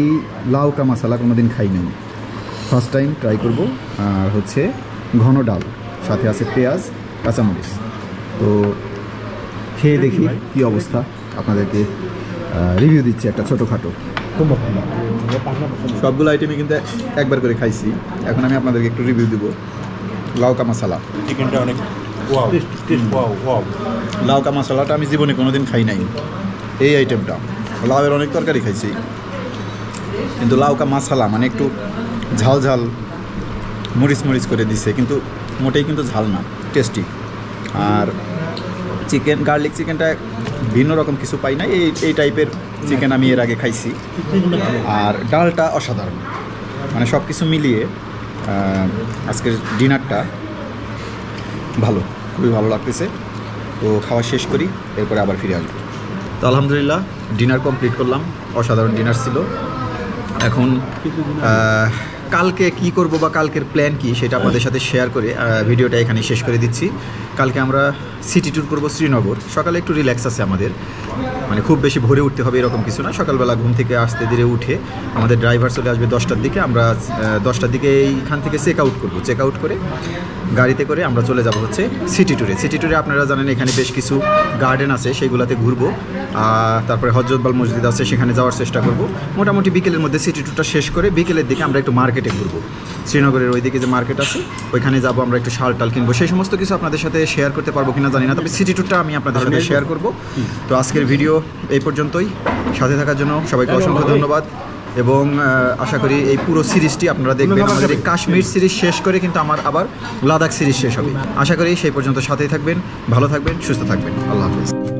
লাউকা মশলা কোনো দিন খাই নাই, ফার্স্ট টাইম ট্রাই করব। আর হচ্ছে ঘন ডাল, সাথে আছে পেঁয়াজ, কাঁচামরিচ। তো খেয়ে দেখি কি অবস্থা, আপনাদেরকে রিভিউ দিচ্ছি একটা ছোটোখাটো। সবগুলো আইটেমই কিন্তু একবার করে খাইছি, এখন আমি আপনাদেরকে একটু রিভিউ দেবো। লাউকা মশলা, চিকেনটা অনেক লাউকা মশলাটা আমি জীবনে কোনোদিন খাই নাই। এই আইটেমটা, লাউয়ের অনেক তরকারি খাইছি, কিন্তু লাউকা মশলা মানে একটু ঝাল ঝাল, মরিচ করে দিছে, কিন্তু মোটেই কিন্তু ঝাল না, টেস্টি। আর চিকেন, গার্লিক চিকেনটা ভিন্ন রকম কিছু পাই না, এই টাইপের চিকেন আমি এর আগে খাইছি। আর ডালটা অসাধারণ, মানে সব কিছু মিলিয়ে আজকের ডিনারটা ভালো, খুবই ভালো লাগতেছে। তো খাওয়া শেষ করি, এরপরে আবার ফিরে আসবো। তো আলহামদুলিল্লাহ ডিনার কমপ্লিট করলাম, অসাধারণ ডিনার ছিল। এখন কালকে কি করব বা কালকের প্ল্যান কি সেটা আপনাদের সাথে শেয়ার করে ভিডিওটা এখানে শেষ করে দিচ্ছি। কালকে আমরা সিটি ট্যুর করবো শ্রীনগর। সকালে একটু রিল্যাক্স আছে আমাদের, মানে খুব বেশি ভোরে উঠতে হবে এরকম কিছু না। সকালবেলা ঘুম থেকে আসতে ধীরে উঠে আমাদের ড্রাইভার চলে আসবে 10টার দিকে। আমরা 10টার দিকে এইখান থেকে চেক আউট করবো। চেক আউট করে গাড়িতে করে আমরা চলে যাব হচ্ছে সিটি ট্যুরে। সিটি ট্যুরে আপনারা জানেন এখানে বেশ কিছু গার্ডেন আছে, সেগুলোতে ঘুরবো। তারপরে হজরতবাল মসজিদ আছে, সেখানে যাওয়ার চেষ্টা করব। মোটামুটি বিকেলের মধ্যে সিটি ট্যুরটা শেষ করে বিকেলের দিকে আমরা একটু মার্কেটে ঘুরবো। শ্রীনগরের ওইদিকে যে মার্কেট আছে ওইখানে যাবো, আমরা একটু শাল টাল কিনবো। সেই সমস্ত কিছু আপনাদের সাথে শেয়ার করতে পারবো কিনা জানি না, তবে সিটি ট্যুরটা আমি আপনাদের সাথে শেয়ার করব। তো আজকের ভিডিও এই পর্যন্তই। সাথে থাকার জন্য সবাইকে অসংখ্য ধন্যবাদ এবং আশা করি এই পুরো সিরিজটি আপনারা দেখবেন। আমাদের এই কাশ্মীর সিরিজ শেষ করে কিন্তু আমার আবার লাদাখ সিরিজ শেষ হবে। আশা করি সেই পর্যন্ত সাথেই থাকবেন, ভালো থাকবেন, সুস্থ থাকবেন। আল্লাহ হাফেজ।